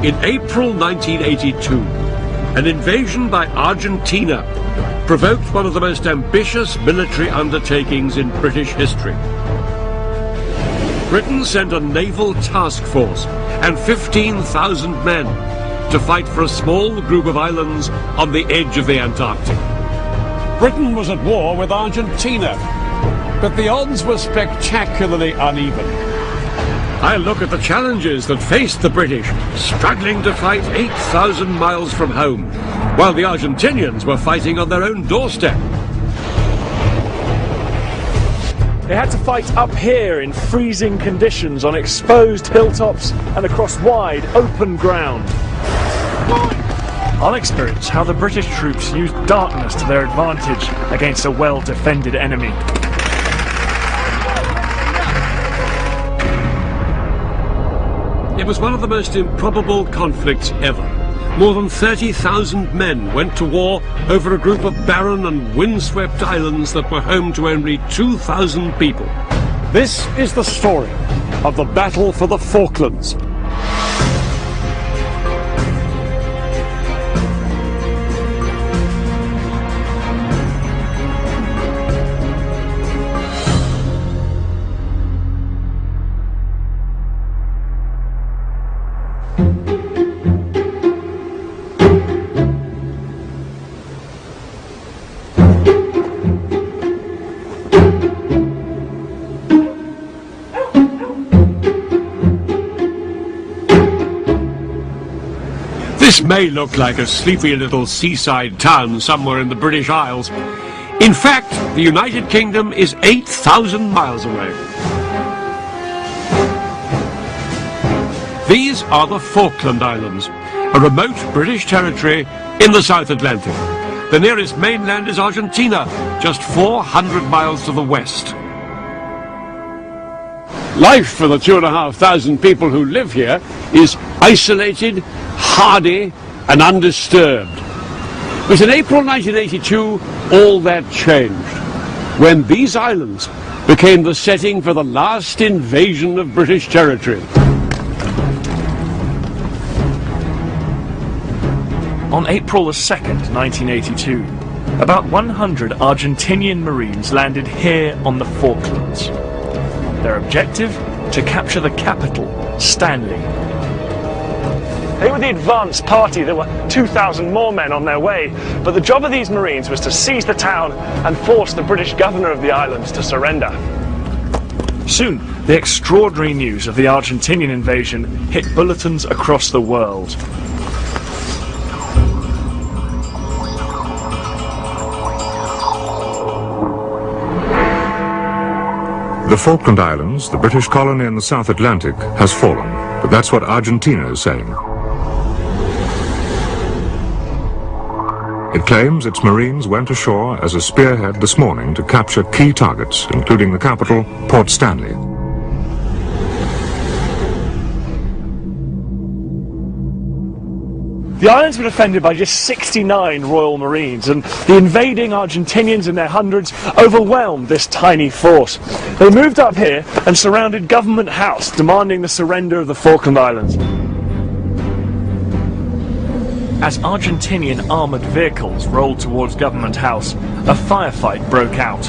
In April 1982, an invasion by Argentina provoked one of the most ambitious military undertakings in British history. Britain sent a naval task force and 15,000 men to fight for a small group of islands on the edge of the Antarctic. Britain was at war with Argentina, but the odds were spectacularly uneven. I look at the challenges that faced the British, struggling to fight 8,000 miles from home, while the Argentinians were fighting on their own doorstep. They had to fight up here in freezing conditions on exposed hilltops and across wide, open ground. I'll experience how the British troops used darkness to their advantage against a well-defended enemy. It was one of the most improbable conflicts ever. More than 30,000 men went to war over a group of barren and windswept islands that were home to only 2,000 people. This is the story of the battle for the Falklands. This may look like a sleepy little seaside town somewhere in the British Isles. In fact, the United Kingdom is 8,000 miles away. These are the Falkland Islands, a remote British territory in the South Atlantic. The nearest mainland is Argentina, just 400 miles to the west. Life for the 2,500 people who live here is isolated, hardy and undisturbed. But in April 1982, all that changed, when these islands became the setting for the last invasion of British territory. On April the 2nd, 1982, about 100 Argentinian Marines landed here on the Falklands. Their objective? To capture the capital, Stanley. They were the advance party. There were 2,000 more men on their way, but the job of these Marines was to seize the town and force the British governor of the islands to surrender. Soon, the extraordinary news of the Argentinian invasion hit bulletins across the world. The Falkland Islands, the British colony in the South Atlantic, has fallen, but that's what Argentina is saying. It claims its Marines went ashore as a spearhead this morning to capture key targets, including the capital, Port Stanley. The islands were defended by just 69 Royal Marines, and the invading Argentinians in their hundreds overwhelmed this tiny force. They moved up here and surrounded Government House, demanding the surrender of the Falkland Islands. As Argentinian armoured vehicles rolled towards Government House, a firefight broke out.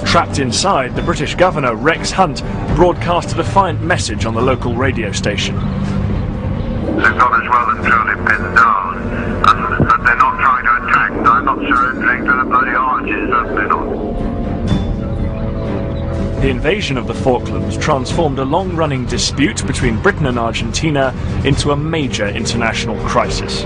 Trapped inside, the British governor, Rex Hunt, broadcast a defiant message on the local radio station. The college well and truly pinned down, and they're not trying to attack. They're not surrendering to the bloody arches, certainly not. The invasion of the Falklands transformed a long-running dispute between Britain and Argentina into a major international crisis.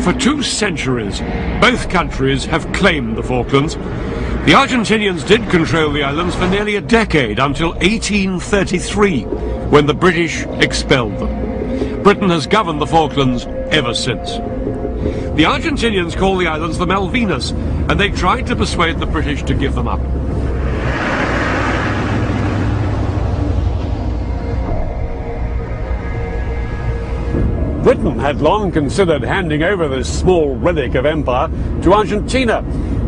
For 2 centuries, both countries have claimed the Falklands. The Argentinians did control the islands for nearly a decade, until 1833, when the British expelled them. Britain has governed the Falklands ever since. The Argentinians call the islands the Malvinas, and they tried to persuade the British to give them up. Britain had long considered handing over this small relic of empire to Argentina,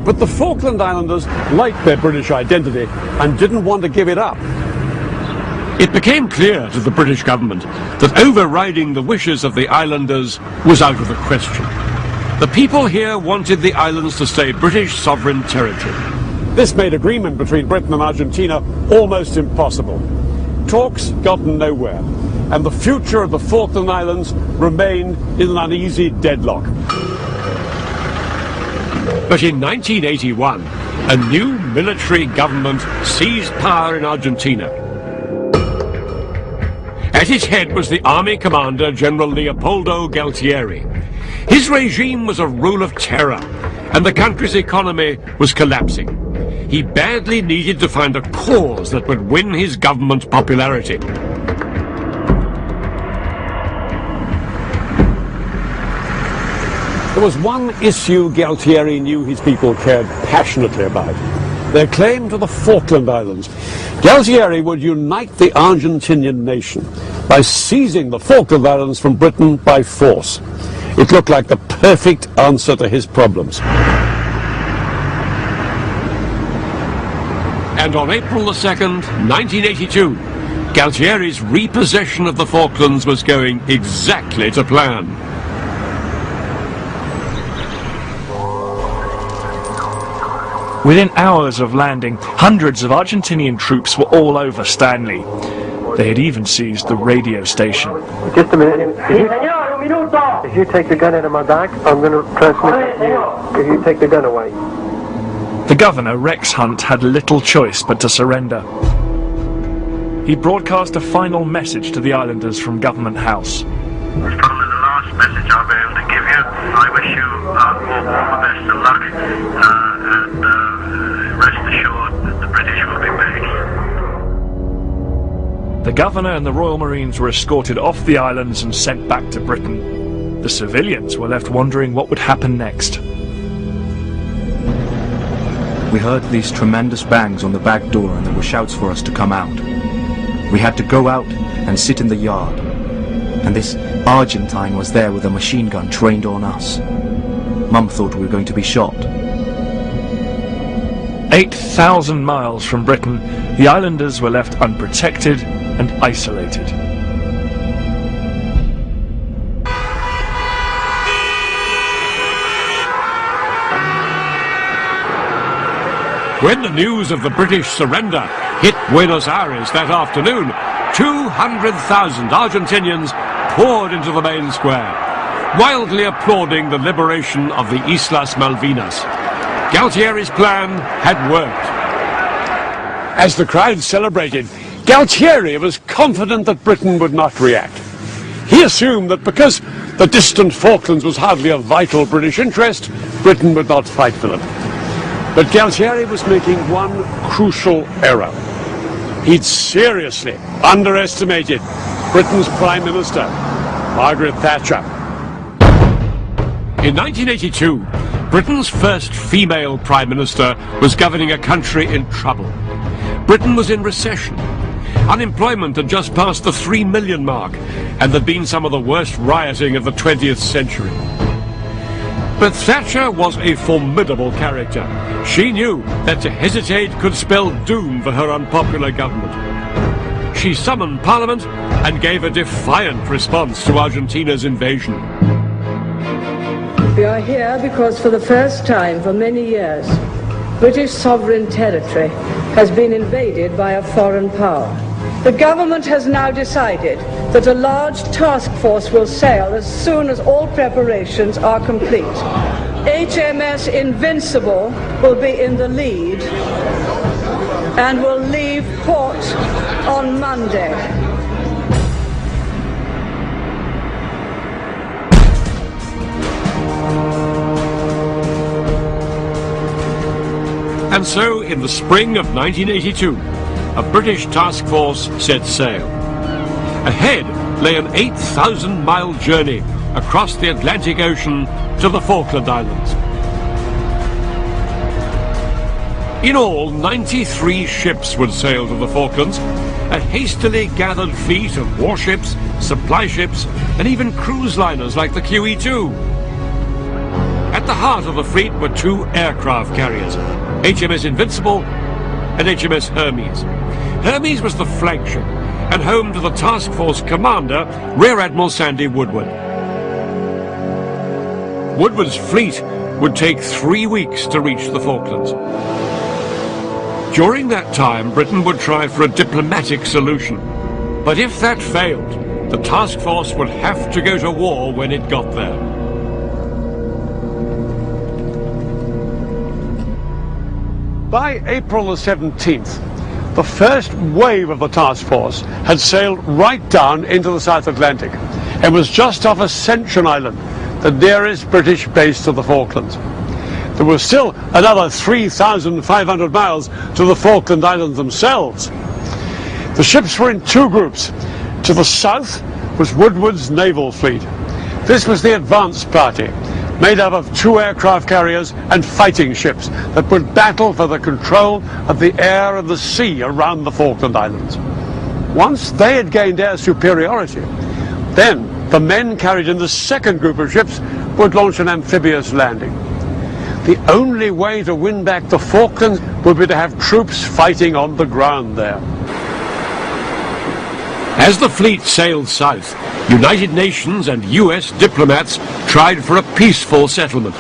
But the Falkland Islanders liked their British identity and didn't want to give it up. It became clear to the British government that overriding the wishes of the islanders was out of the question. The people here wanted the islands to stay British sovereign territory. This made agreement between Britain and Argentina almost impossible. Talks got nowhere, and the future of the Falkland Islands remained in an uneasy deadlock. But in 1981, a new military government seized power in Argentina. At its head was the army commander, General Leopoldo Galtieri. His regime was a rule of terror, and the country's economy was collapsing. He badly needed to find a cause that would win his government's popularity. There was one issue Galtieri knew his people cared passionately about: their claim to the Falkland Islands. Galtieri would unite the Argentinian nation by seizing the Falkland Islands from Britain by force. It looked like the perfect answer to his problems. And on April the 2nd, 1982, Galtieri's repossession of the Falklands was going exactly to plan. Within hours of landing, hundreds of Argentinian troops were all over Stanley. They had even seized the radio station. Just a minute. If you take the gun out of my back, I'm going to transmit to you. If you take the gun away. The governor, Rex Hunt, had little choice but to surrender. He broadcast a final message to the islanders from Government House. It's probably the last message I'll be able to give you. I wish you all the best of luck, and rest assured that the British will be back. The governor and the Royal Marines were escorted off the islands and sent back to Britain. The civilians were left wondering what would happen next. We heard these tremendous bangs on the back door, and there were shouts for us to come out. We had to go out and sit in the yard, and this Argentine was there with a machine gun trained on us. Mum thought we were going to be shot. 8,000 miles from Britain, the islanders were left unprotected and isolated. When the news of the British surrender hit Buenos Aires that afternoon, 200,000 Argentinians poured into the main square, wildly applauding the liberation of the Islas Malvinas. Galtieri's plan had worked. As the crowd celebrated, Galtieri was confident that Britain would not react. He assumed that because the distant Falklands was hardly a vital British interest, Britain would not fight for them. But Galtieri was making one crucial error. He'd seriously underestimated Britain's Prime Minister, Margaret Thatcher. In 1982, Britain's first female Prime Minister was governing a country in trouble. Britain was in recession. Unemployment had just passed the 3 million mark, and there'd been some of the worst rioting of the 20th century. But Thatcher was a formidable character. She knew that to hesitate could spell doom for her unpopular government. She summoned Parliament and gave a defiant response to Argentina's invasion. We are here because for the first time for many years, British sovereign territory has been invaded by a foreign power. The government has now decided that a large task force will sail as soon as all preparations are complete. HMS Invincible will be in the lead and will leave port on Monday. And so, in the spring of 1982, a British task force set sail. Ahead lay an 8,000-mile journey across the Atlantic Ocean to the Falkland Islands. In all, 93 ships would sail to the Falklands, a hastily gathered fleet of warships, supply ships, and even cruise liners like the QE2. At At the heart of the fleet were two aircraft carriers, HMS Invincible and HMS Hermes. Hermes was the flagship and home to the task force commander, Rear Admiral Sandy Woodward. Woodward's fleet would take 3 weeks to reach the Falklands. During that time, Britain would try for a diplomatic solution. But if that failed, the task force would have to go to war when it got there. By April the 17th, the first wave of the task force had sailed right down into the South Atlantic and was just off Ascension Island, the nearest British base to the Falklands. There was still another 3,500 miles to the Falkland Islands themselves. The ships were in two groups. To the south was Woodward's naval fleet. This was the advance party, made up of two aircraft carriers and fighting ships that would battle for the control of the air and the sea around the Falkland Islands. Once they had gained air superiority, then the men carried in the second group of ships would launch an amphibious landing. The only way to win back the Falklands would be to have troops fighting on the ground there. As the fleet sailed south, United Nations and US diplomats tried for a peaceful settlement.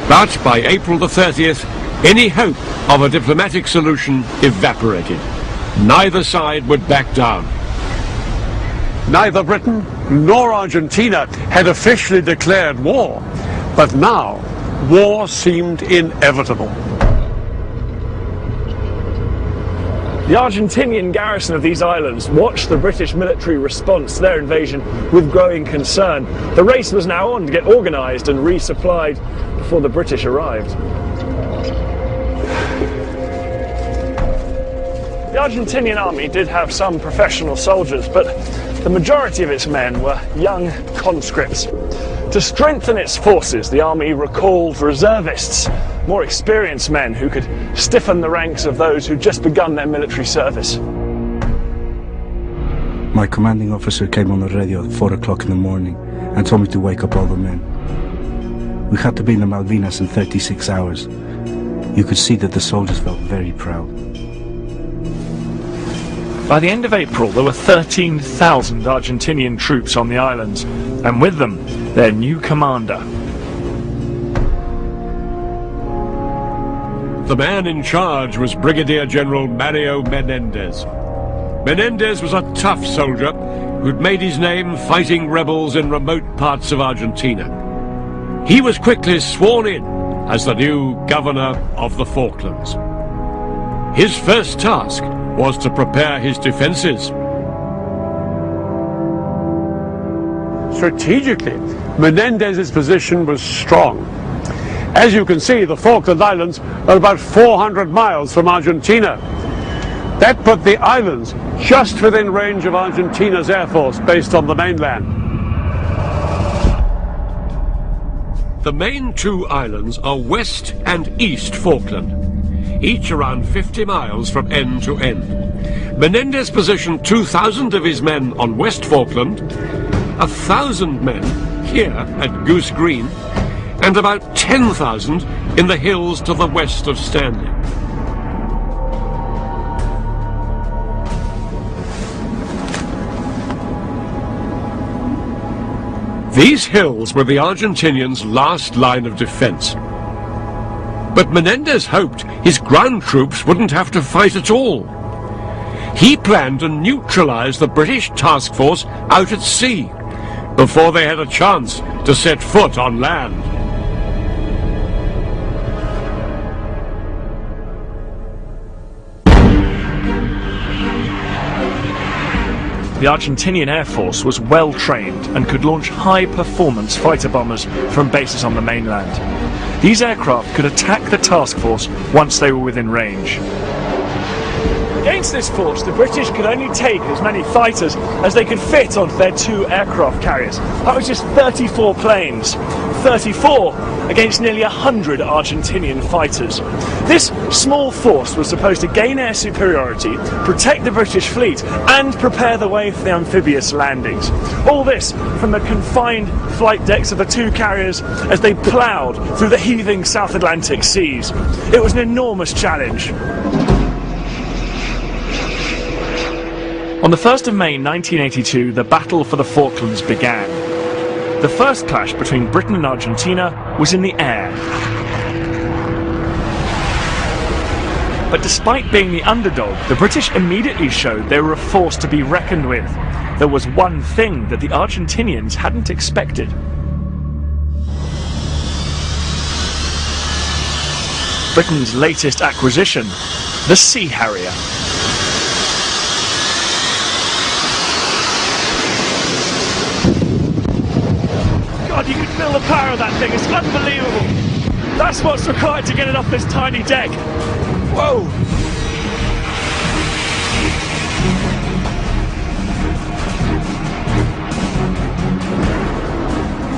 But by April the 30th, any hope of a diplomatic solution evaporated. Neither side would back down. Neither Britain nor Argentina had officially declared war, but now war seemed inevitable. The Argentinian garrison of these islands watched the British military response to their invasion with growing concern. The race was now on to get organised and resupplied before the British arrived. The Argentinian army did have some professional soldiers, but the majority of its men were young conscripts. To strengthen its forces, the army recalled reservists, more experienced men who could stiffen the ranks of those who'd just begun their military service. My commanding officer came on the radio at 4 o'clock in the morning and told me to wake up all the men. We had to be in the Malvinas in 36 hours. You could see that the soldiers felt very proud. By the end of April, there were 13,000 Argentinian troops on the islands, and with them, their new commander. The man in charge was Brigadier General Mario Menendez. Menendez was a tough soldier who'd made his name fighting rebels in remote parts of Argentina. He was quickly sworn in as the new governor of the Falklands. His first task was to prepare his defences. Strategically, Menendez's position was strong. As you can see, the Falkland Islands are about 400 miles from Argentina. That put the islands just within range of Argentina's air force based on the mainland. The main two islands are West and East Falkland, each around 50 miles from end to end. Menendez positioned 2,000 of his men on West Falkland, 1,000 men here at Goose Green, and about 10,000 in the hills to the west of Stanley. These hills were the Argentinians' last line of defense. But Menendez hoped his ground troops wouldn't have to fight at all. He planned to neutralize the British task force out at sea before they had a chance to set foot on land. The Argentinian Air Force was well trained and could launch high-performance fighter bombers from bases on the mainland. These aircraft could attack the task force once they were within range. Against this force, the British could only take as many fighters as they could fit onto their two aircraft carriers. That was just 34 planes. 34 against nearly 100 Argentinian fighters. This small force was supposed to gain air superiority, protect the British fleet, and prepare the way for the amphibious landings. All this from the confined flight decks of the two carriers as they ploughed through the heaving South Atlantic seas. It was an enormous challenge. On the 1st of May 1982, the Battle for the Falklands began. The first clash between Britain and Argentina was in the air. But despite being the underdog, the British immediately showed they were a force to be reckoned with. There was one thing that the Argentinians hadn't expected. Britain's latest acquisition, the Sea Harrier. God, you can feel the power of that thing, it's unbelievable. That's what's required to get it off this tiny deck. Whoa!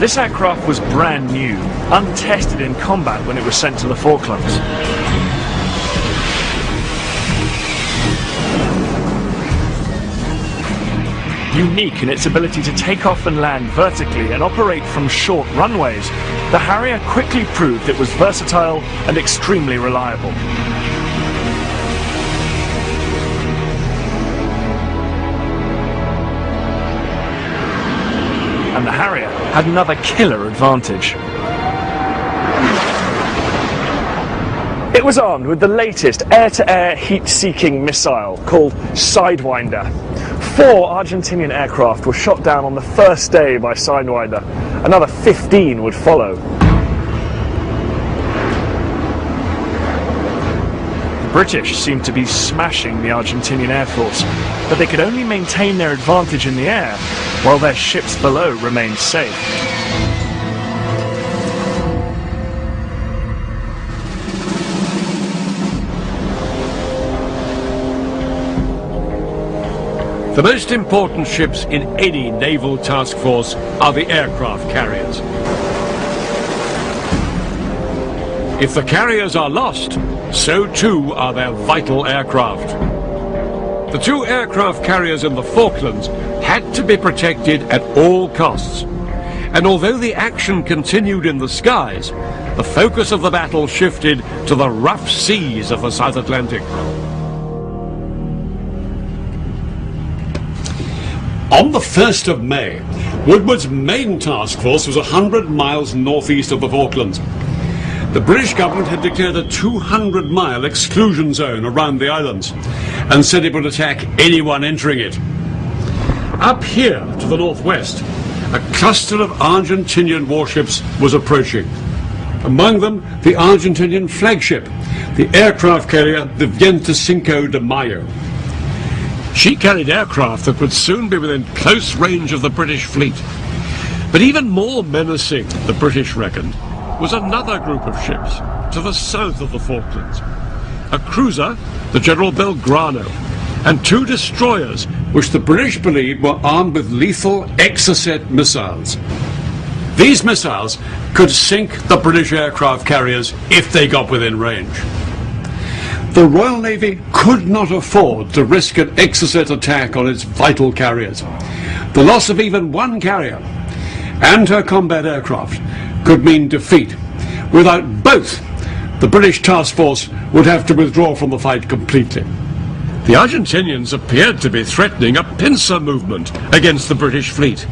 This aircraft was brand new, untested in combat when it was sent to the Falklands. Unique in its ability to take off and land vertically and operate from short runways, the Harrier quickly proved it was versatile and extremely reliable. And the Harrier had another killer advantage. It was armed with the latest air-to-air heat-seeking missile called Sidewinder. 4 Argentinian aircraft were shot down on the first day by Sidewinder. Another 15 would follow. The British seemed to be smashing the Argentinian Air Force, but they could only maintain their advantage in the air while their ships below remained safe. The most important ships in any naval task force are the aircraft carriers. If the carriers are lost, so too are their vital aircraft. The 2 aircraft carriers in the Falklands had to be protected at all costs. And although the action continued in the skies, the focus of the battle shifted to the rough seas of the South Atlantic. On the 1st of May, Woodward's main task force was 100 miles northeast of the Falklands. The British government had declared a 200-mile exclusion zone around the islands and said it would attack anyone entering it. Up here to the northwest, a cluster of Argentinian warships was approaching. Among them, the Argentinian flagship, the aircraft carrier the 25 de Mayo. She carried aircraft that would soon be within close range of the British fleet. But even more menacing, the British reckoned, was another group of ships to the south of the Falklands. A cruiser, the General Belgrano, and 2 destroyers, which the British believed were armed with lethal Exocet missiles. These missiles could sink the British aircraft carriers if they got within range. The Royal Navy could not afford to risk an Exocet attack on its vital carriers. The loss of even one carrier and her combat aircraft could mean defeat. Without both, the British task force would have to withdraw from the fight completely. The Argentinians appeared to be threatening a pincer movement against the British fleet.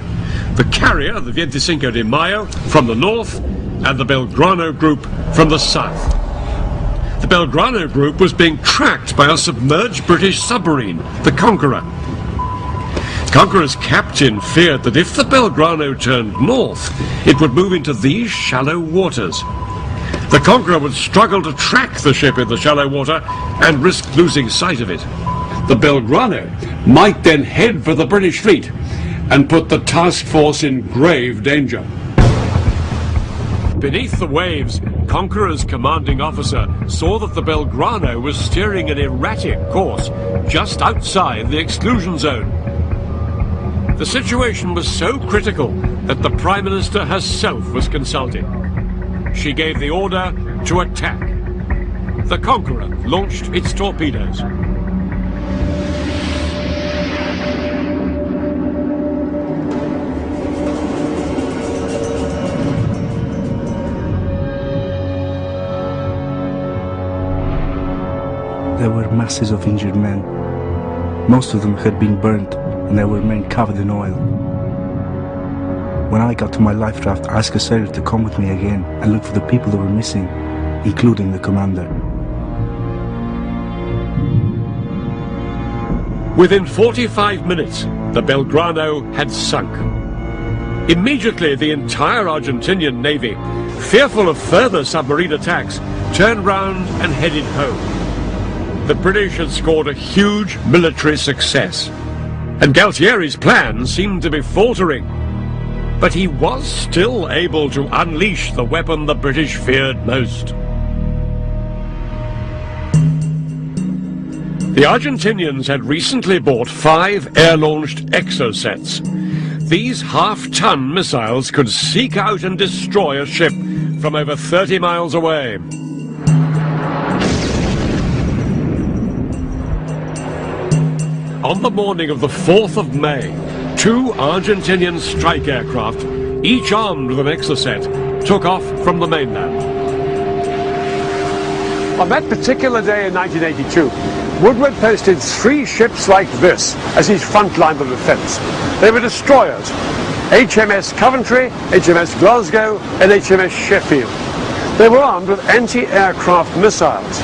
The carrier, the 25 de Mayo, from the north, and the Belgrano group from the south. The Belgrano group was being tracked by a submerged British submarine, the Conqueror. Conqueror's captain feared that if the Belgrano turned north, it would move into these shallow waters. The Conqueror would struggle to track the ship in the shallow water and risk losing sight of it. The Belgrano might then head for the British fleet and put the task force in grave danger. Beneath the waves, Conqueror's commanding officer saw that the Belgrano was steering an erratic course just outside the exclusion zone. The situation was so critical that the Prime Minister herself was consulted. She gave the order to attack. The Conqueror launched its torpedoes. There were masses of injured men. Most of them had been burnt, and there were men covered in oil. When I got to my life raft, I asked a sailor to come with me again and look for the people that were missing, including the commander. Within 45 minutes, the Belgrano had sunk. Immediately, the entire Argentinian navy, fearful of further submarine attacks, turned round and headed home. The British had scored a huge military success, and Galtieri's plan seemed to be faltering. But he was still able to unleash the weapon the British feared most. The Argentinians had recently bought 5 air-launched exocets. These half-ton missiles could seek out and destroy a ship from over 30 miles away. On the morning of the 4th of May, 2 Argentinian strike aircraft, each armed with an exocet, took off from the mainland. On that particular day in 1982, Woodward posted 3 ships like this as his front line of defense. They were destroyers: HMS Coventry, HMS Glasgow, and HMS Sheffield. They were armed with anti-aircraft missiles.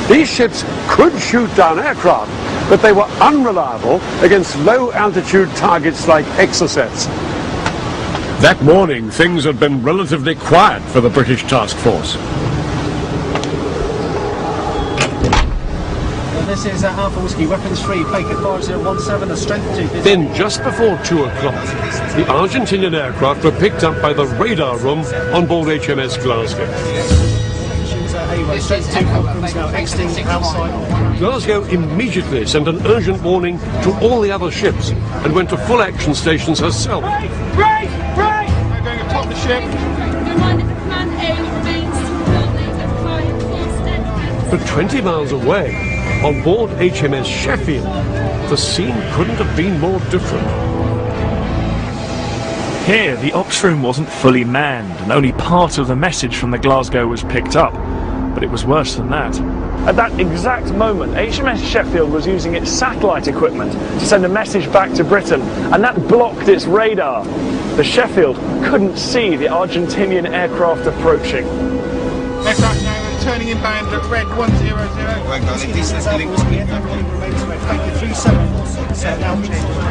These ships could shoot down aircraft, but they were unreliable against low-altitude targets like exocets. That morning, things had been relatively quiet for the British task force. This is Alpha Whiskey, weapons free, Baker 5017, a strength 2. Then, just before 2 o'clock, the Argentinian aircraft were picked up by the radar room on board HMS Glasgow. Glasgow immediately sent an urgent warning to all the other ships and went to full action stations herself. Break! Break! Break! We're going atop the ship. But 20 miles away, on board HMS Sheffield, the scene couldn't have been more different. Here, the ops room wasn't fully manned, and only part of the message from the Glasgow was picked up. But it was worse than that. At that exact moment, HMS Sheffield was using its satellite equipment to send a message back to Britain, and that blocked its radar. The Sheffield couldn't see the Argentinian aircraft approaching. Aircraft now turning inbound at red 100.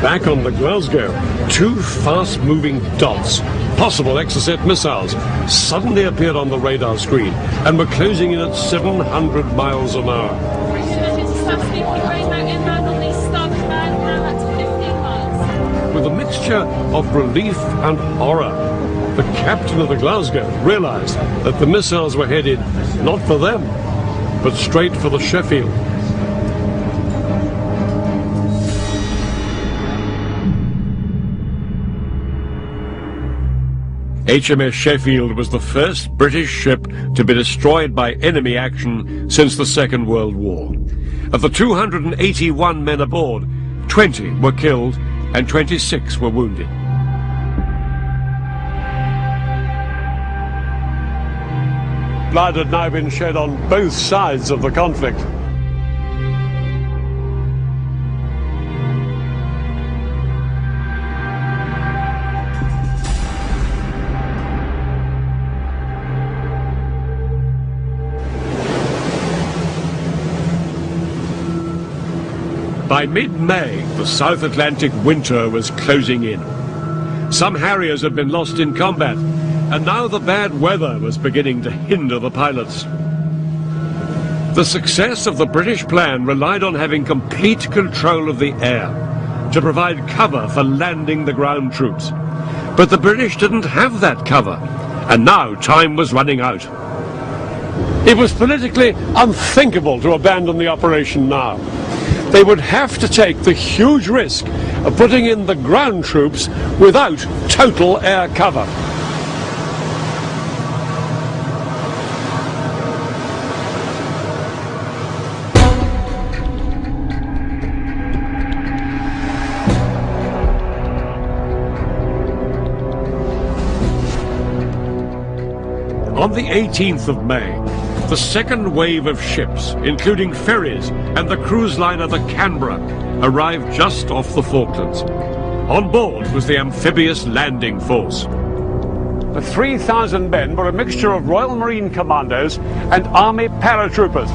Back on the Glasgow, 2 fast-moving dots, possible exocet missiles, suddenly appeared on the radar screen and were closing in at 700 miles an hour. With a mixture of relief and horror, the captain of the Glasgow realized that the missiles were headed not for them, but straight for the Sheffield. HMS Sheffield was the first British ship to be destroyed by enemy action since the Second World War. Of the 281 men aboard, 20 were killed and 26 were wounded. Blood had now been shed on both sides of the conflict. By mid-May, the South Atlantic winter was closing in. Some Harriers had been lost in combat, and now the bad weather was beginning to hinder the pilots. The success of the British plan relied on having complete control of the air to provide cover for landing the ground troops. But the British didn't have that cover, and now time was running out. It was politically unthinkable to abandon the operation now. They would have to take the huge risk of putting in the ground troops without total air cover. On the 18th of May, the second wave of ships, including ferries and the cruise liner the Canberra, arrived just off the Falklands. On board was the amphibious landing force. The 3,000 men were a mixture of Royal Marine commandos and Army paratroopers.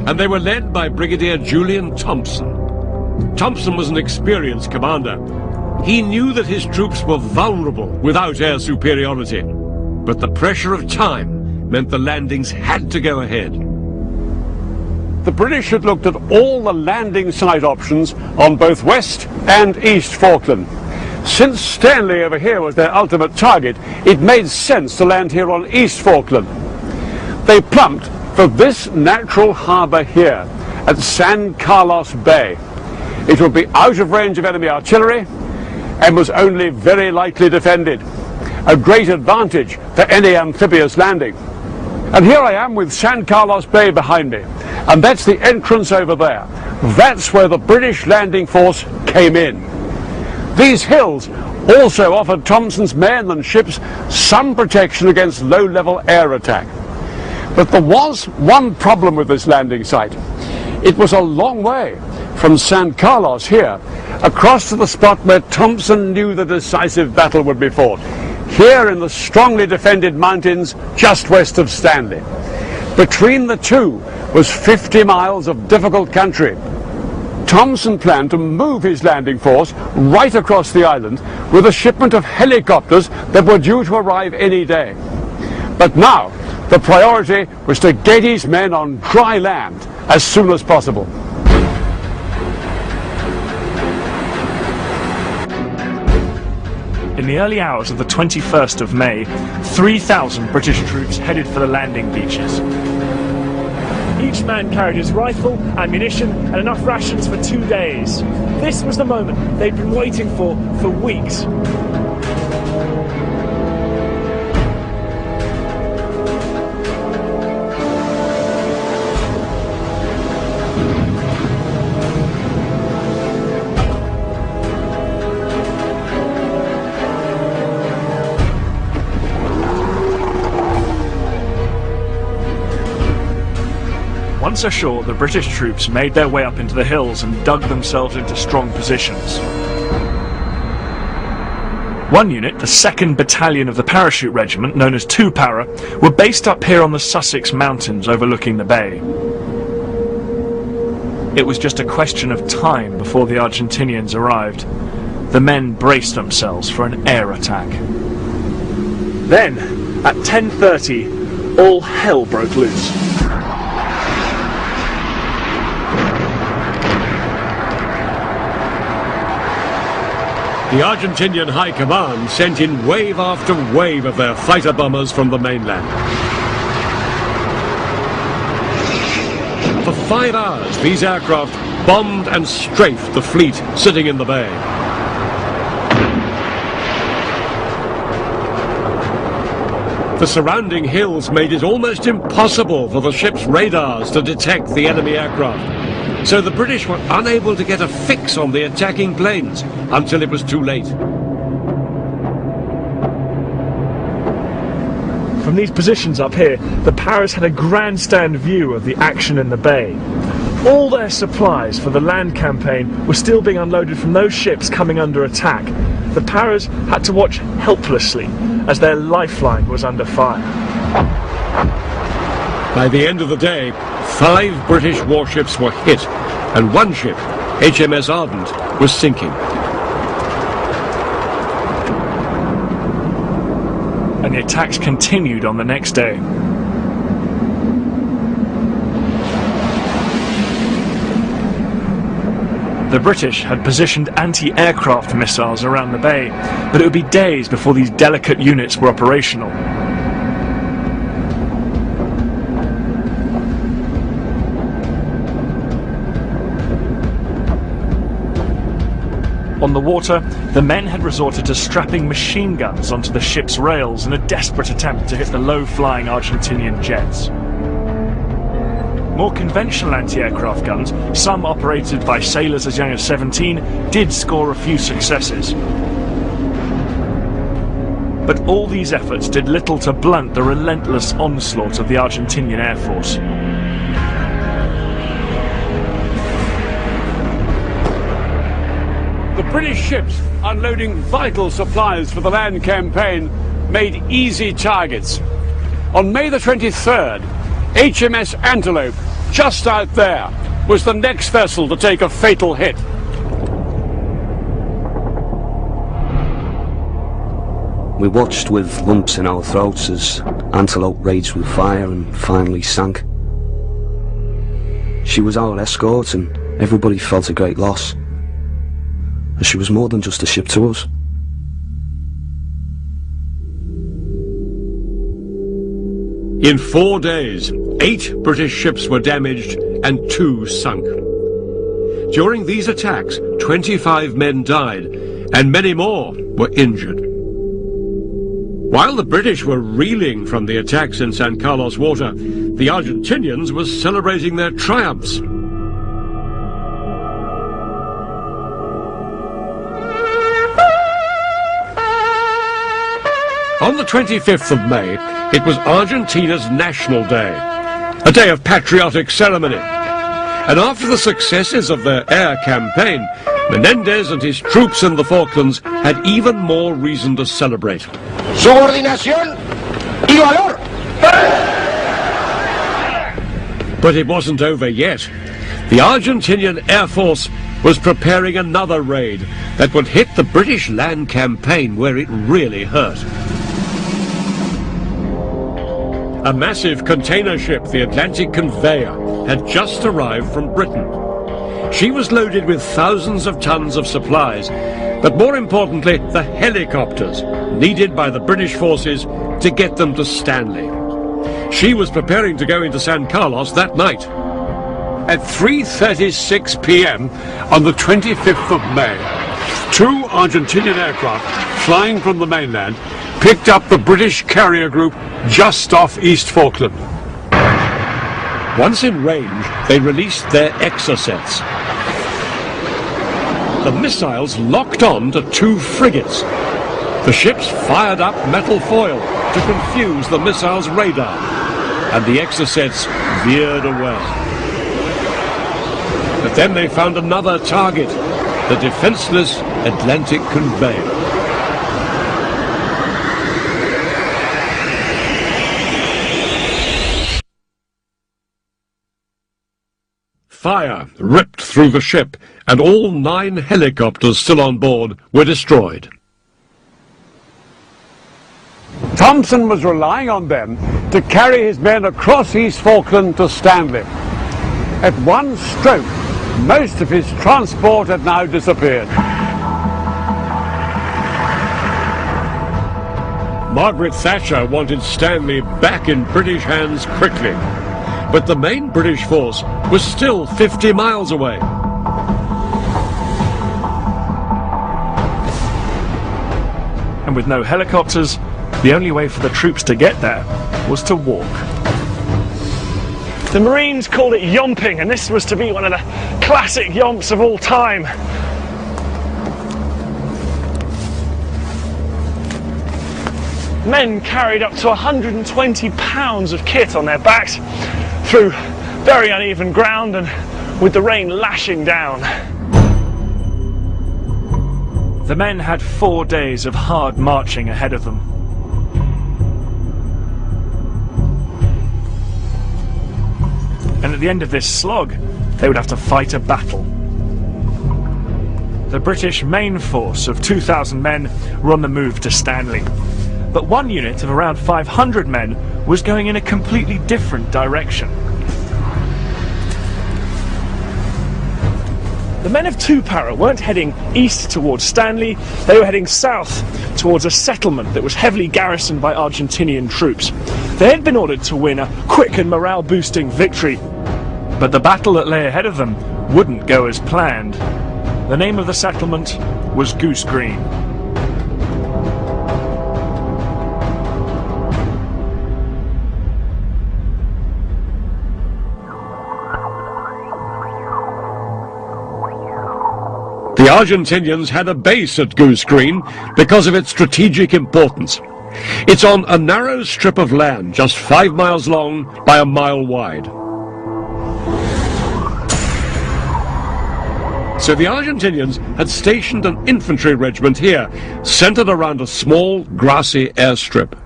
And they were led by Brigadier Julian Thompson. Thompson was an experienced commander. He knew that his troops were vulnerable without air superiority. But the pressure of time meant the landings had to go ahead. The British had looked at all the landing site options on both West and East Falkland. Since Stanley over here was their ultimate target, it made sense to land here on East Falkland. They plumped for this natural harbour here at San Carlos Bay. It would be out of range of enemy artillery and was only very lightly defended. A great advantage for any amphibious landing. And here I am with San Carlos Bay behind me, and that's the entrance over there. That's where the British landing force came in. These hills also offered Thompson's men and ships some protection against low-level air attack. But there was one problem with this landing site. It was a long way from San Carlos here, across to the spot where Thompson knew the decisive battle would be fought. Here in the strongly defended mountains just west of Stanley. Between the two was 50 miles of difficult country. Thompson planned to move his landing force right across the island with a shipment of helicopters that were due to arrive any day. But now the priority was to get his men on dry land as soon as possible. In the early hours of the 21st of May, 3,000 British troops headed for the landing beaches. Each man carried his rifle, ammunition, and enough rations for 2 days. This was the moment they'd been waiting for weeks. Once ashore, the British troops made their way up into the hills and dug themselves into strong positions. One unit, the 2nd Battalion of the Parachute Regiment, known as 2 Para, were based up here on the Sussex Mountains overlooking the bay. It was just a question of time before the Argentinians arrived. The men braced themselves for an air attack. Then, at 10:30, all hell broke loose. The Argentinian High Command sent in wave after wave of their fighter bombers from the mainland. For 5 hours, these aircraft bombed and strafed the fleet sitting in the bay. The surrounding hills made it almost impossible for the ship's radars to detect the enemy aircraft. So the British were unable to get a fix on the attacking planes until it was too late. From these positions up here, the Paras had a grandstand view of the action in the bay. All their supplies for the land campaign were still being unloaded from those ships coming under attack. The Paras had to watch helplessly as their lifeline was under fire. By the end of the day, 5 British warships were hit, and one ship, HMS Ardent, was sinking. And the attacks continued on the next day. The British had positioned anti-aircraft missiles around the bay, but it would be days before these delicate units were operational. On the water, the men had resorted to strapping machine guns onto the ship's rails in a desperate attempt to hit the low-flying Argentinian jets. More conventional anti-aircraft guns, some operated by sailors as young as 17, did score a few successes. But all these efforts did little to blunt the relentless onslaught of the Argentinian Air Force. The British ships unloading vital supplies for the land campaign made easy targets. On May the 23rd, HMS Antelope, just out there, was the next vessel to take a fatal hit. We watched with lumps in our throats as Antelope raged with fire and finally sank. She was our escort and everybody felt a great loss. But she was more than just a ship to us. In 4 days, 8 British ships were damaged and 2 sunk. During these attacks, 25 men died and many more were injured. While the British were reeling from the attacks in San Carlos water, the Argentinians were celebrating their triumphs. On the 25th of May, it was Argentina's National Day, a day of patriotic ceremony. And after the successes of their air campaign, Menendez and his troops in the Falklands had even more reason to celebrate. Subordinación y valor! But it wasn't over yet. The Argentinian Air Force was preparing another raid that would hit the British land campaign where it really hurt. A massive container ship, the Atlantic Conveyor, had just arrived from Britain. She was loaded with thousands of tons of supplies, but more importantly, the helicopters needed by the British forces to get them to Stanley. She was preparing to go into San Carlos that night. At 3:36 p.m. on the 25th of May, 2 Argentinian aircraft flying from the mainland picked up the British carrier group just off East Falkland. Once in range, they released their exocets. The missiles locked on to 2 frigates. The ships fired up metal foil to confuse the missiles' radar, and the exocets veered away. But then they found another target, the defenseless Atlantic Conveyor. Fire ripped through the ship, and all 9 helicopters still on board were destroyed. Thompson was relying on them to carry his men across East Falkland to Stanley. At one stroke, most of his transport had now disappeared. Margaret Thatcher wanted Stanley back in British hands quickly, but the main British force was still 50 miles away. And with no helicopters, the only way for the troops to get there was to walk. The Marines called it yomping, and this was to be one of the classic yomps of all time. Men carried up to 120 pounds of kit on their backs through very uneven ground and with the rain lashing down. The men had 4 days of hard marching ahead of them. And at the end of this slog, they would have to fight a battle. The British main force of 2,000 men were on the move to Stanley. But one unit of around 500 men was going in a completely different direction. The men of Tupara weren't heading east towards Stanley, they were heading south towards a settlement that was heavily garrisoned by Argentinian troops. They had been ordered to win a quick and morale-boosting victory, but the battle that lay ahead of them wouldn't go as planned. The name of the settlement was Goose Green. The Argentinians had a base at Goose Green because of its strategic importance. It's on a narrow strip of land just 5 miles long by a mile wide. So the Argentinians had stationed an infantry regiment here, centered around a small grassy airstrip.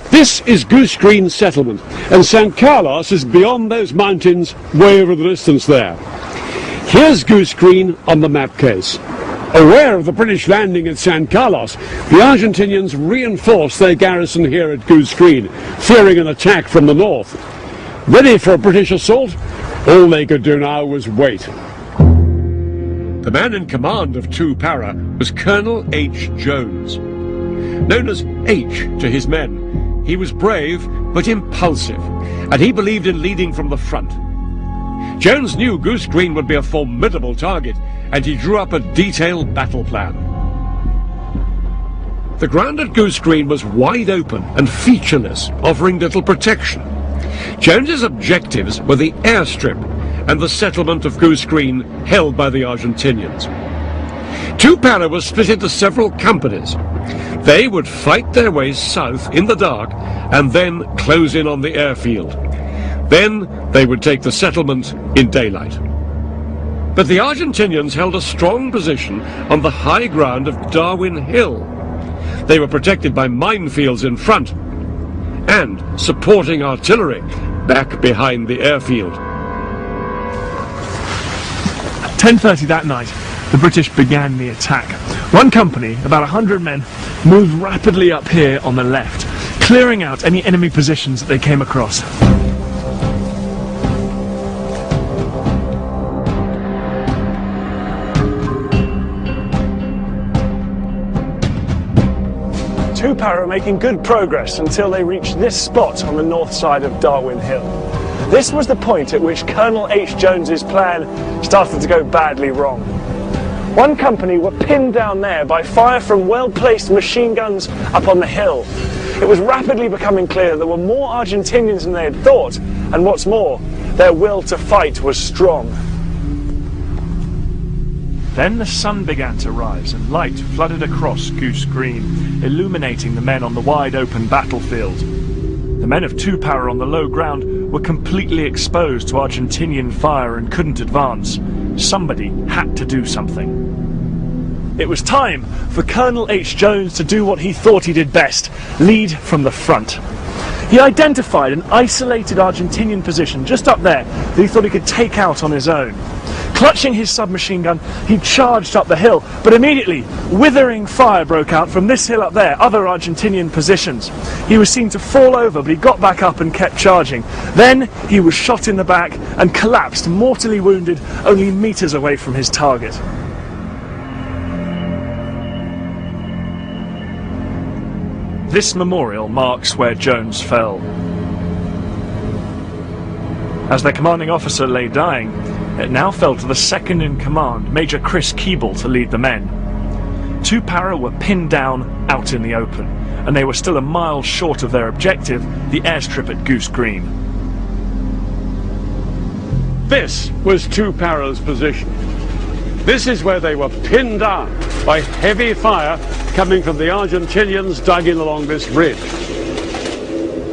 This is Goose Green settlement, and San Carlos is beyond those mountains way over the distance there. Here's Goose Green on the map case. Aware of the British landing at San Carlos, the Argentinians reinforced their garrison here at Goose Green, fearing an attack from the north. Ready for a British assault, all they could do now was wait. The man in command of 2 Para was Colonel H. Jones. Known as H to his men, he was brave but impulsive, and he believed in leading from the front. Jones knew Goose Green would be a formidable target, and he drew up a detailed battle plan. The ground at Goose Green was wide open and featureless, offering little protection. Jones's objectives were the airstrip and the settlement of Goose Green held by the Argentinians. 2 Para was split into several companies. They would fight their way south in the dark and then close in on the airfield. Then they would take the settlement in daylight. But the Argentinians held a strong position on the high ground of Darwin Hill. They were protected by minefields in front and supporting artillery back behind the airfield. At 10:30 that night, the British began the attack. One company, about 100 men, moved rapidly up here on the left, clearing out any enemy positions that they came across. Two Para were making good progress until they reached this spot on the north side of Darwin Hill. This was the point at which Colonel H. Jones's plan started to go badly wrong. One company were pinned down there by fire from well-placed machine guns up on the hill. It was rapidly becoming clear that there were more Argentinians than they had thought, and what's more, their will to fight was strong. Then the sun began to rise and light flooded across Goose Green, illuminating the men on the wide open battlefield. The men of 2 Para on the low ground were completely exposed to Argentinian fire and couldn't advance. Somebody had to do something. It was time for Colonel H. Jones to do what he thought he did best, lead from the front. He identified an isolated Argentinian position just up there that he thought he could take out on his own. Clutching his submachine gun, he charged up the hill, but immediately withering fire broke out from this hill up there, other Argentinian positions. He was seen to fall over, but he got back up and kept charging. Then he was shot in the back and collapsed, mortally wounded, only meters away from his target. This memorial marks where Jones fell. As their commanding officer lay dying, it now fell to the second in command, Major Chris Keeble, to lead the men. 2 Para were pinned down out in the open, and they were still a mile short of their objective, the airstrip at Goose Green. This was 2 Para's position. This is where they were pinned down by heavy fire coming from the Argentinians dug in along this ridge.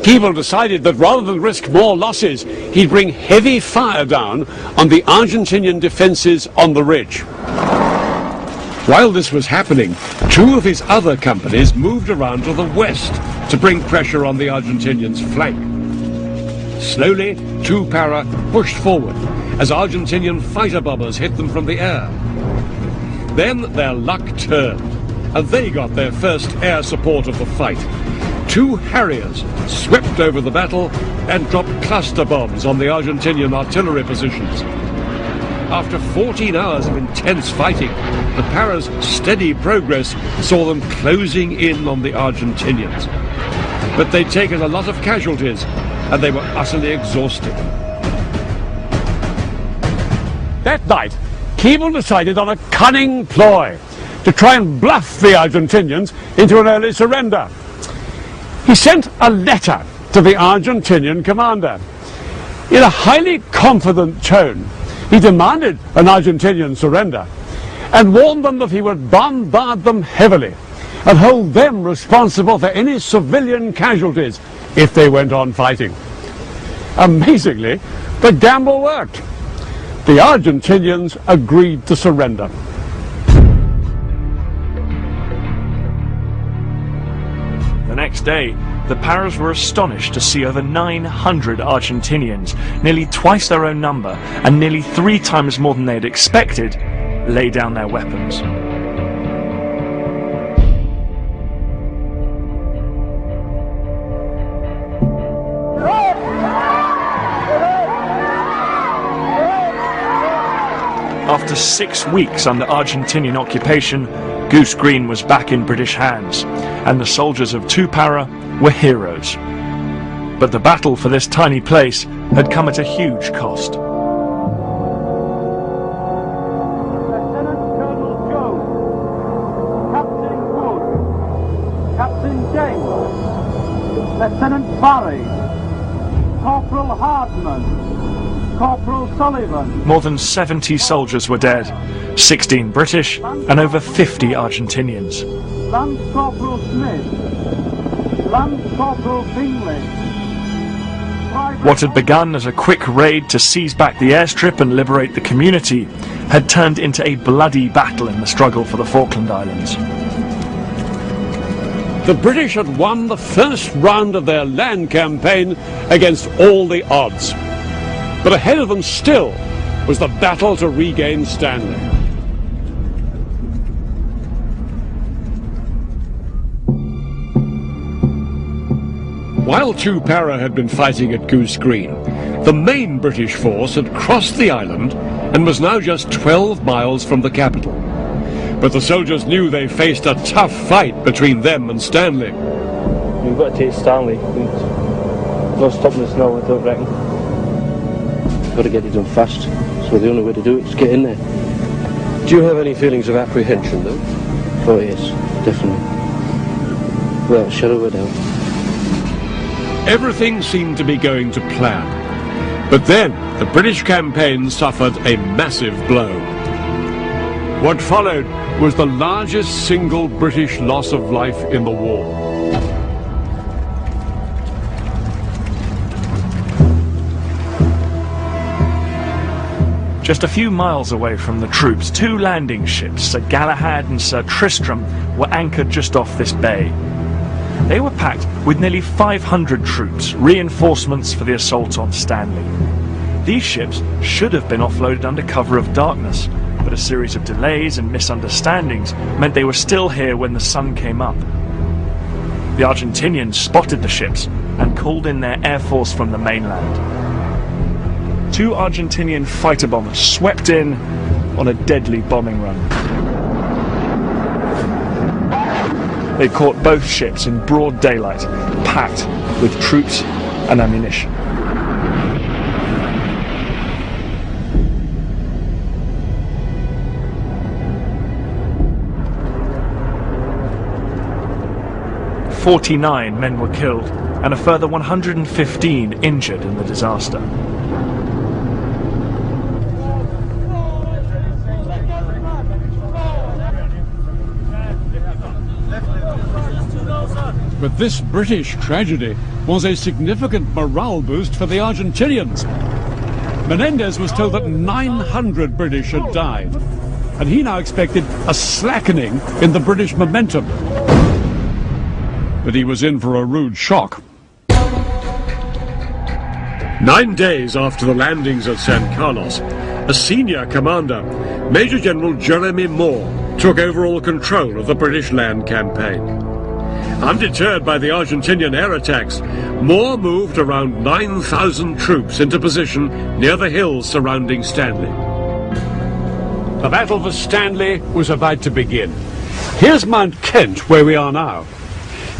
Keeble decided that rather than risk more losses, he'd bring heavy fire down on the Argentinian defences on the ridge. While this was happening, 2 of his other companies moved around to the west to bring pressure on the Argentinians' flank. Slowly, 2 Para pushed forward as Argentinian fighter bombers hit them from the air. Then their luck turned, and they got their first air support of the fight. 2 Harriers swept over the battle and dropped cluster bombs on the Argentinian artillery positions. After 14 hours of intense fighting, the Para's steady progress saw them closing in on the Argentinians. But they'd taken a lot of casualties, and they were utterly exhausted. That night, Keeble decided on a cunning ploy. to try and bluff the Argentinians into an early surrender. He sent a letter to the Argentinian commander. In a highly confident tone, he demanded an Argentinian surrender and warned them that he would bombard them heavily and hold them responsible for any civilian casualties if they went on fighting. Amazingly, the gamble worked. The Argentinians agreed to surrender. The next day, the Paras were astonished to see over 900 Argentinians, nearly twice their own number and nearly 3 times more than they had expected, lay down their weapons. After 6 weeks under Argentinian occupation, Goose Green was back in British hands, and the soldiers of Para were heroes. But the battle for this tiny place had come at a huge cost. Lieutenant Colonel Jones, Captain Wood, Captain James, Lieutenant Barry, Corporal Hardman, Corporal Sullivan. More than 70 soldiers were dead, 16 British and over 50 Argentinians. Lance Corporal Smith, Lance Corporal Bingley. What had begun as a quick raid to seize back the airstrip and liberate the community had turned into a bloody battle in the struggle for the Falkland Islands. The British had won the first round of their land campaign against all the odds. But ahead of them still was the battle to regain Stanley. While Para had been fighting at Goose Green, the main British force had crossed the island and was now just 12 miles from the capital. But the soldiers knew they faced a tough fight between them and Stanley. We've got to take Stanley. No stopping us now, I don't reckon. Got to get it done fast, so the only way to do it is get in there. Do you have any feelings of apprehension, though? Oh yes, definitely. Without a shadow of a doubt. Everything seemed to be going to plan. But then the British campaign suffered a massive blow. What followed was the largest single British loss of life in the war. Just a few miles away from the troops, 2 landing ships, Sir Galahad and Sir Tristram, were anchored just off this bay. They were packed with nearly 500 troops, reinforcements for the assault on Stanley. These ships should have been offloaded under cover of darkness, but a series of delays and misunderstandings meant they were still here when the sun came up. The Argentinians spotted the ships and called in their air force from the mainland. 2 Argentinian fighter bombers swept in on a deadly bombing run. They caught both ships in broad daylight, packed with troops and ammunition. "49 men were killed and a further 115 injured in the disaster. But this British tragedy was a significant morale boost for the Argentinians. Menendez was told that 900 British had died, and he now expected a slackening in the British momentum. But he was in for a rude shock. 9 days after the landings at San Carlos, a senior commander, Major General Jeremy Moore, took overall control of the British land campaign. Undeterred by the Argentinian air attacks, Moore moved around 9,000 troops into position near the hills surrounding Stanley. The battle for Stanley was about to begin. Here's Mount Kent, where we are now.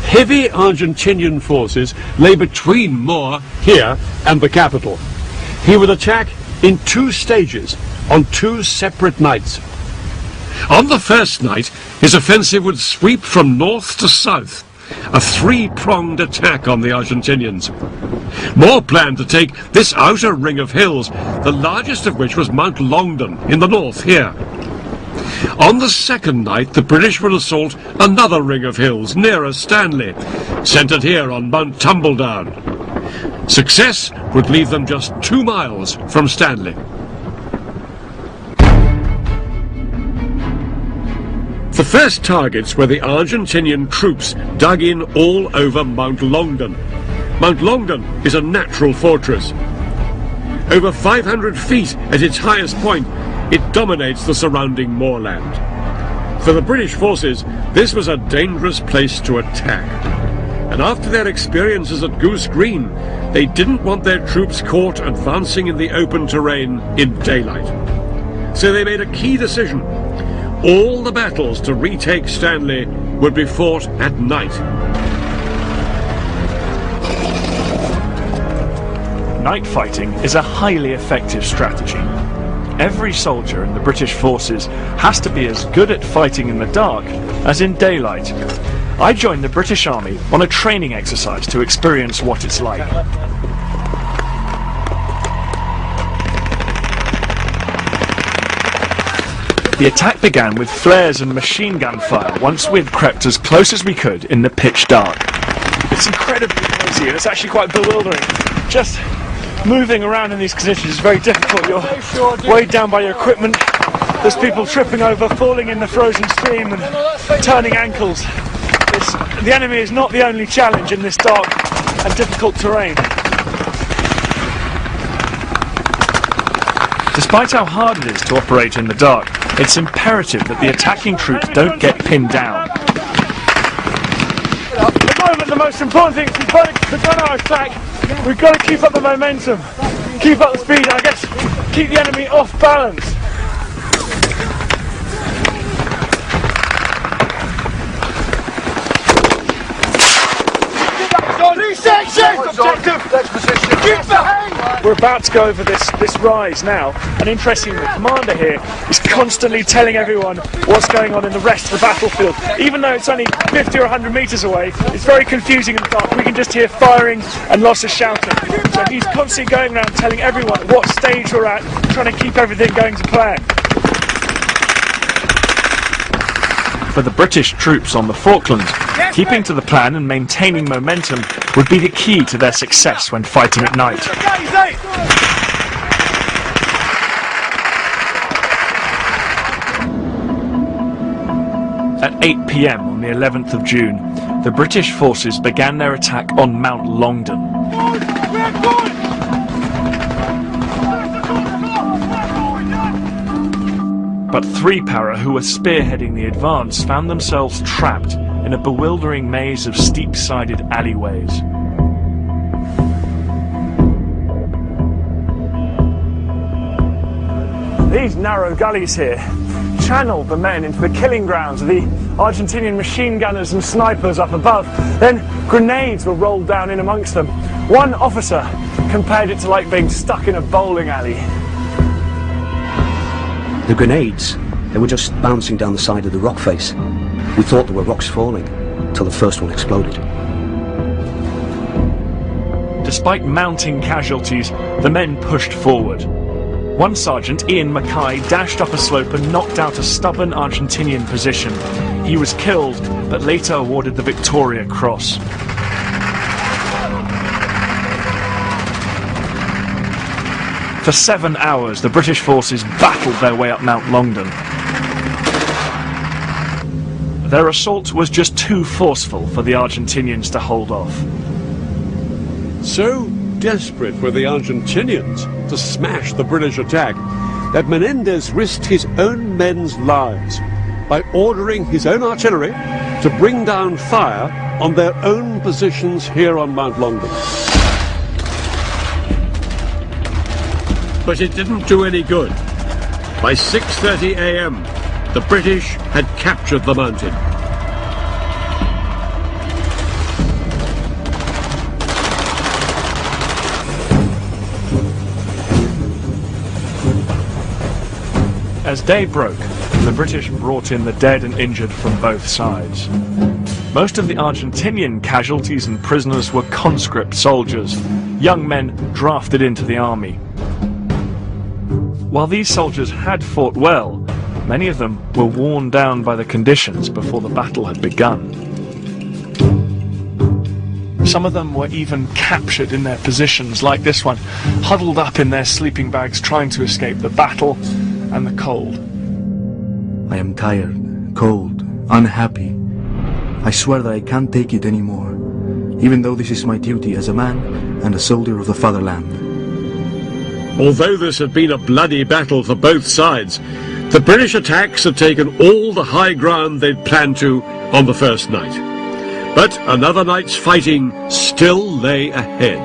Heavy Argentinian forces lay between Moore here and the capital. He would attack in 2 stages on 2 separate nights. On the first night, his offensive would sweep from north to south, a three-pronged attack on the Argentinians. Moore planned to take this outer ring of hills, the largest of which was Mount Longdon in the north here. On the second night, the British would assault another ring of hills nearer Stanley, centred here on Mount Tumbledown. Success would leave them just 2 miles from Stanley. The first targets were the Argentinian troops dug in all over Mount Longdon. Mount Longdon is a natural fortress. Over 500 feet at its highest point, it dominates the surrounding moorland. For the British forces, this was a dangerous place to attack. And after their experiences at Goose Green, they didn't want their troops caught advancing in the open terrain in daylight. So they made a key decision. All the battles to retake Stanley would be fought at night. Night fighting is a highly effective strategy. Every soldier in the British forces has to be as good at fighting in the dark as in daylight. I joined the British Army on a training exercise to experience what it's like. The attack began with flares and machine gun fire once we'd crept as close as we could in the pitch dark. It's incredibly noisy and it's actually quite bewildering. Just moving around in these conditions is very difficult. You're weighed down by your equipment. There's people tripping over, falling in the frozen stream and turning ankles. The enemy is not the only challenge in this dark and difficult terrain. Despite how hard it is to operate in the dark, it's imperative that the attacking troops don't get pinned down. At the moment, the most important thing is we've got our attack. We've got to keep up the momentum, keep up the speed, and I guess keep the enemy off balance. We're about to go over this rise now, and interestingly, the commander here is constantly telling everyone what's going on in the rest of the battlefield. Even though it's only 50 or 100 metres away, it's very confusing in the dark. We can just hear firing and lots of shouting. So he's constantly going around telling everyone what stage we're at, trying to keep everything going to plan. For the British troops on the Falklands, keeping to the plan and maintaining momentum would be the key to their success when fighting at night. At 8 p.m. on the 11th of June, the British forces began their attack on Mount Longdon. But 3 para who were spearheading the advance found themselves trapped in a bewildering maze of steep-sided alleyways. These narrow gullies here channeled the men into the killing grounds of the Argentinian machine gunners and snipers up above. Then grenades were rolled down in amongst them. One officer compared it to like being stuck in a bowling alley. The grenades, they were just bouncing down the side of the rock face. We thought there were rocks falling, till the first one exploded. Despite mounting casualties, the men pushed forward. One sergeant, Ian Mackay, dashed up a slope and knocked out a stubborn Argentinian position. He was killed, but later awarded the Victoria Cross. For 7 hours, the British forces battled their way up Mount Longdon. Their assault was just too forceful for the Argentinians to hold off. So desperate were the Argentinians to smash the British attack that Menendez risked his own men's lives by ordering his own artillery to bring down fire on their own positions here on Mount Longdon. But it didn't do any good. By 6:30 a.m., the British had captured the mountain. As day broke, The British brought in the dead and injured from both sides. Most of the Argentinian casualties and prisoners were conscript soldiers, young men drafted into the army. While these soldiers had fought well, many of them were worn down by the conditions before the battle had begun. Some of them were even captured in their positions, like this one, huddled up in their sleeping bags trying to escape the battle and the cold. I am tired, cold, unhappy. I swear that I can't take it anymore, even though this is my duty as a man and a soldier of the fatherland. Although this had been a bloody battle for both sides, the British attacks had taken all the high ground they'd planned to on the first night. But another night's fighting still lay ahead.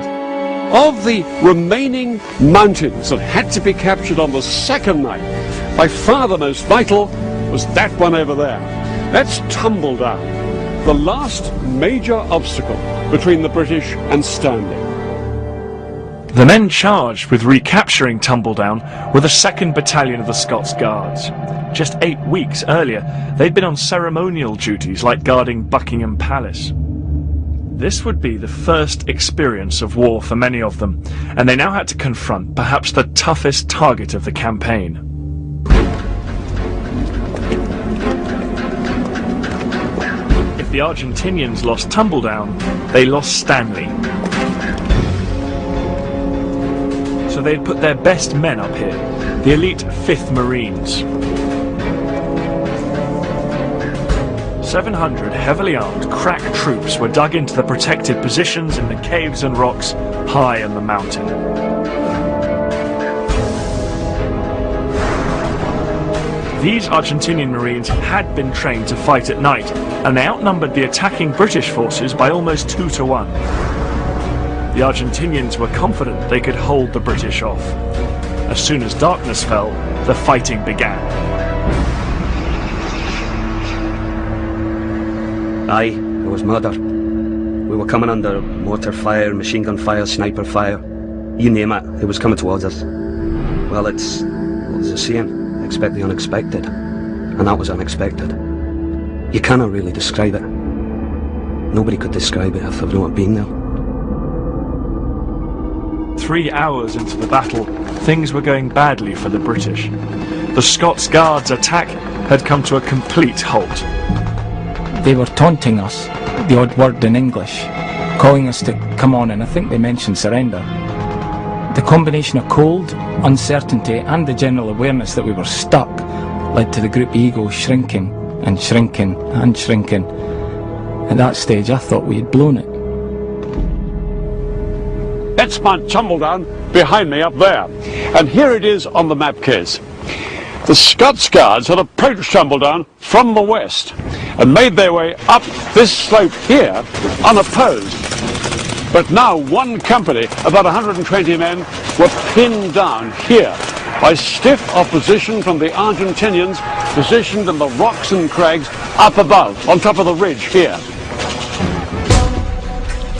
Of the remaining mountains that had to be captured on the second night, by far the most vital was that one over there. That's Tumbledown, the last major obstacle between the British and Stanley. The men charged with recapturing Tumbledown were the 2nd Battalion of the Scots Guards. Just 8 weeks earlier, they'd been on ceremonial duties like guarding Buckingham Palace. This would be the first experience of war for many of them, and they now had to confront perhaps the toughest target of the campaign. If the Argentinians lost Tumbledown, they lost Stanley. So they'd put their best men up here, the elite 5th Marines. 700 heavily armed crack troops were dug into the protected positions in the caves and rocks high on the mountain. These Argentinian Marines had been trained to fight at night, and they outnumbered the attacking British forces by almost 2 to 1. The Argentinians were confident they could hold the British off. As soon as darkness fell, the fighting began. Aye, there was murder. We were coming under mortar fire, machine gun fire, sniper fire. You name it was coming towards us. Well, there's a saying, expect the unexpected. And that was unexpected. You cannot really describe it. Nobody could describe it if they've not been there. 3 hours into the battle, things were going badly for the British. The Scots Guards' attack had come to a complete halt. They were taunting us, the odd word in English, calling us to come on, and I think they mentioned surrender. The combination of cold, uncertainty and the general awareness that we were stuck led to the group ego shrinking and shrinking and shrinking. At that stage I thought we had blown it. That's Mount Tumbledown behind me up there. And here it is on the map case. The Scots Guards had approached Tumbledown from the west and made their way up this slope here unopposed. But now one company, about 120 men, were pinned down here by stiff opposition from the Argentinians positioned in the rocks and crags up above, on top of the ridge here.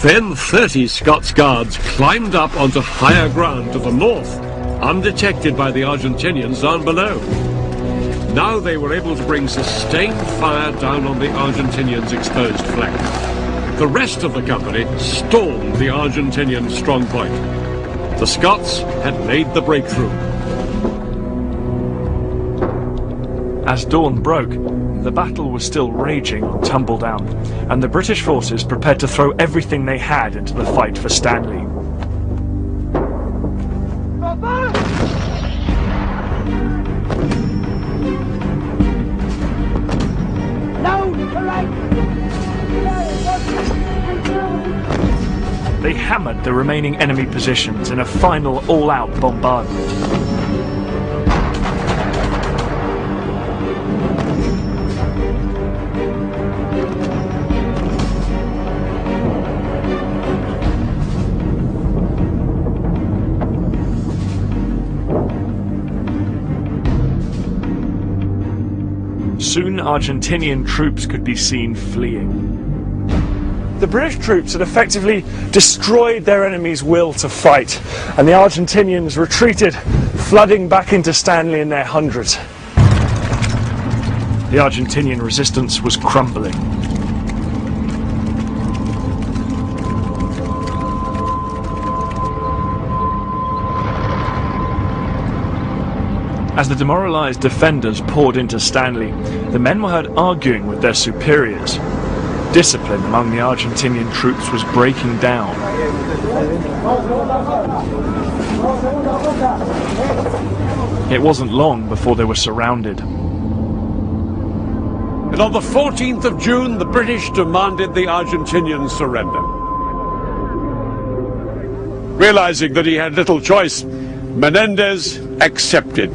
Then 30 Scots Guards climbed up onto higher ground to the north, undetected by the Argentinians down below. Now they were able to bring sustained fire down on the Argentinians' exposed flank. The rest of the company stormed the Argentinian strongpoint. The Scots had made the breakthrough. As dawn broke, the battle was still raging on Tumbledown, and the British forces prepared to throw everything they had into the fight for Stanley. They hammered the remaining enemy positions in a final all-out bombardment. Soon Argentinian troops could be seen fleeing. The British troops had effectively destroyed their enemy's will to fight, and the Argentinians retreated, flooding back into Stanley in their hundreds. The Argentinian resistance was crumbling. As the demoralized defenders poured into Stanley, the men were heard arguing with their superiors. Discipline among the Argentinian troops was breaking down. It wasn't long before they were surrounded. And on the 14th of June, the British demanded the Argentinian surrender. Realizing that he had little choice, Menendez accepted.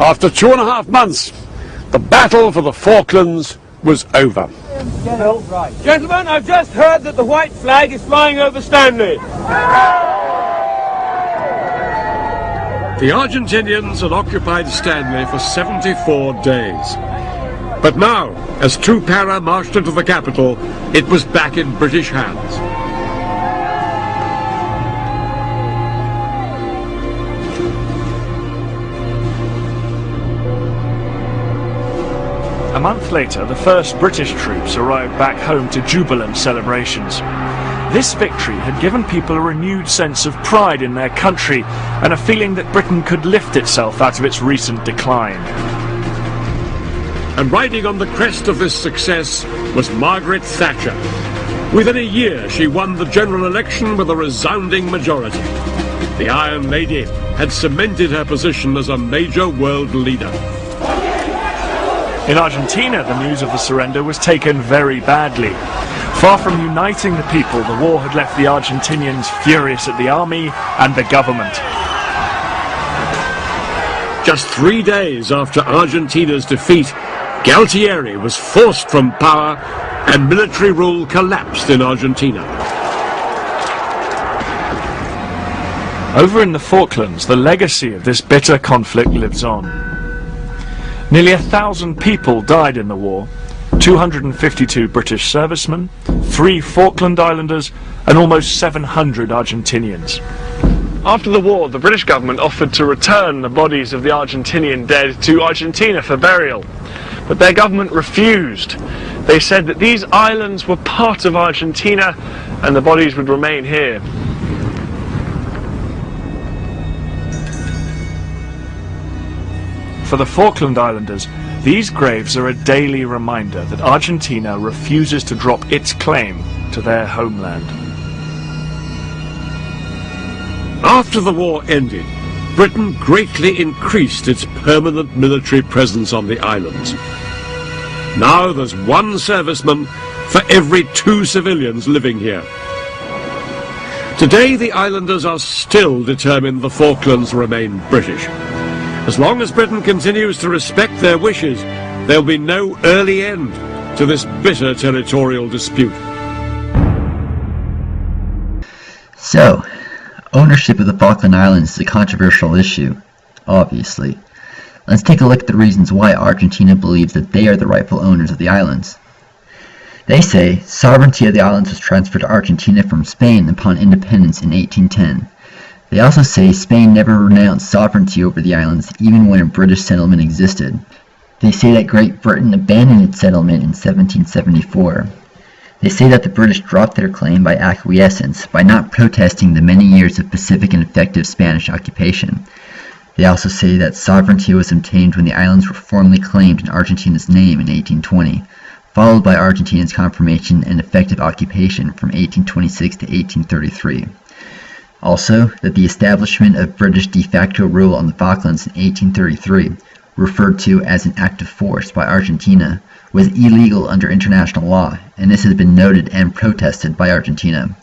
After 2.5 months, the battle for the Falklands was over. Gentlemen, I've just heard that the white flag is flying over Stanley. The Argentinians had occupied Stanley for 74 days. But now, as two para marched into the capital, it was back in British hands. A month later, the first British troops arrived back home to jubilant celebrations. This victory had given people a renewed sense of pride in their country and a feeling that Britain could lift itself out of its recent decline. And riding on the crest of this success was Margaret Thatcher. Within a year, she won the general election with a resounding majority. The Iron Lady had cemented her position as a major world leader. In Argentina, the news of the surrender was taken very badly. Far from uniting the people, the war had left the Argentinians furious at the army and the government. Just 3 days after Argentina's defeat, Galtieri was forced from power and military rule collapsed in Argentina. Over in the Falklands, the legacy of this bitter conflict lives on. Nearly 1,000 people died in the war, 252 British servicemen, 3 Falkland Islanders, and almost 700 Argentinians. After the war, the British government offered to return the bodies of the Argentinian dead to Argentina for burial, but their government refused. They said that these islands were part of Argentina and the bodies would remain here. For the Falkland Islanders, these graves are a daily reminder that Argentina refuses to drop its claim to their homeland. After the war ended, Britain greatly increased its permanent military presence on the islands. Now there's 1 serviceman for every 2 civilians living here. Today the islanders are still determined the Falklands remain British. As long as Britain continues to respect their wishes, there'll be no early end to this bitter territorial dispute. So, ownership of the Falkland Islands is a controversial issue, obviously. Let's take a look at the reasons why Argentina believes that they are the rightful owners of the islands. They say sovereignty of the islands was transferred to Argentina from Spain upon independence in 1810. They also say Spain never renounced sovereignty over the islands even when a British settlement existed. They say that Great Britain abandoned its settlement in 1774. They say that the British dropped their claim by acquiescence, by not protesting the many years of pacific and effective Spanish occupation. They also say that sovereignty was obtained when the islands were formally claimed in Argentina's name in 1820, followed by Argentina's confirmation and effective occupation from 1826 to 1833. Also, that the establishment of British de facto rule on the Falklands in 1833, referred to as an act of force by Argentina, was illegal under international law, and this has been noted and protested by Argentina.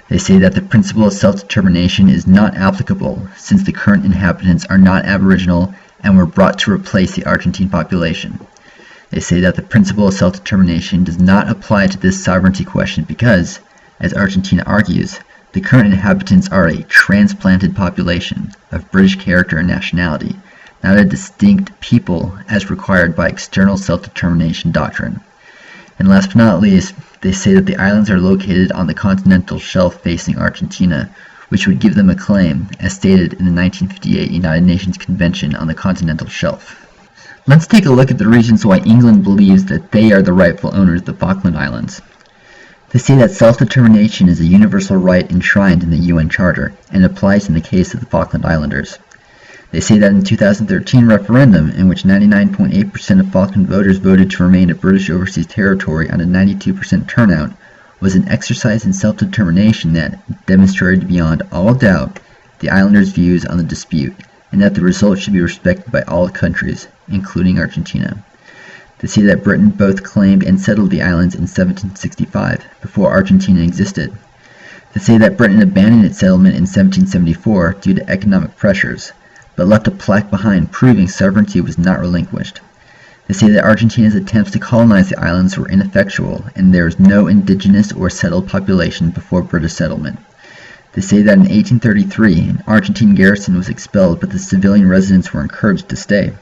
They say that the principle of self-determination is not applicable, since the current inhabitants are not Aboriginal and were brought to replace the Argentine population. They say that the principle of self-determination does not apply to this sovereignty question because, as Argentina argues, the current inhabitants are a transplanted population of British character and nationality, not a distinct people as required by external self-determination doctrine. And last but not least, they say that the islands are located on the continental shelf facing Argentina, which would give them a claim, as stated in the 1958 United Nations Convention on the Continental Shelf. Let's take a look at the reasons why England believes that they are the rightful owners of the Falkland Islands. They say that self-determination is a universal right enshrined in the UN Charter and applies in the case of the Falkland Islanders. They say that in the 2013 referendum, in which 99.8% of Falkland voters voted to remain a British overseas territory on a 92% turnout, was an exercise in self-determination that demonstrated beyond all doubt the Islanders' views on the dispute, and that the result should be respected by all countries, including Argentina. They say that Britain both claimed and settled the islands in 1765, before Argentina existed. They say that Britain abandoned its settlement in 1774 due to economic pressures, but left a plaque behind proving sovereignty was not relinquished. They say that Argentina's attempts to colonize the islands were ineffectual, and there is no indigenous or settled population before British settlement. They say that in 1833, an Argentine garrison was expelled, but the civilian residents were encouraged to stay.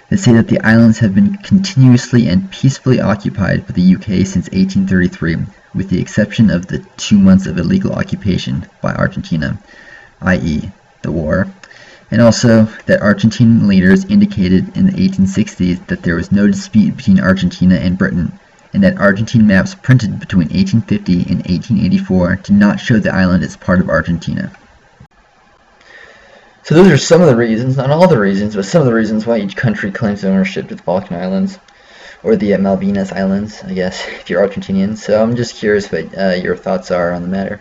They say that the islands have been continuously and peacefully occupied by the UK since 1833, with the exception of the 2 months of illegal occupation by Argentina, i.e., the war, and also that Argentine leaders indicated in the 1860s that there was no dispute between Argentina and Britain, and that Argentine maps printed between 1850 and 1884 did not show the island as part of Argentina. So those are some of the reasons, not all the reasons, but some of the reasons why each country claims ownership to the Falkland Islands, or the Malvinas Islands, I guess, if you're Argentinian. So I'm just curious what your thoughts are on the matter.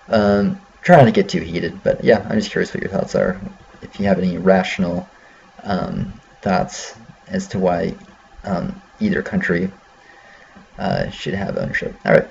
Try not to get too heated, but yeah, I'm just curious what your thoughts are. If you have any rational thoughts as to why either country should have ownership. Alright.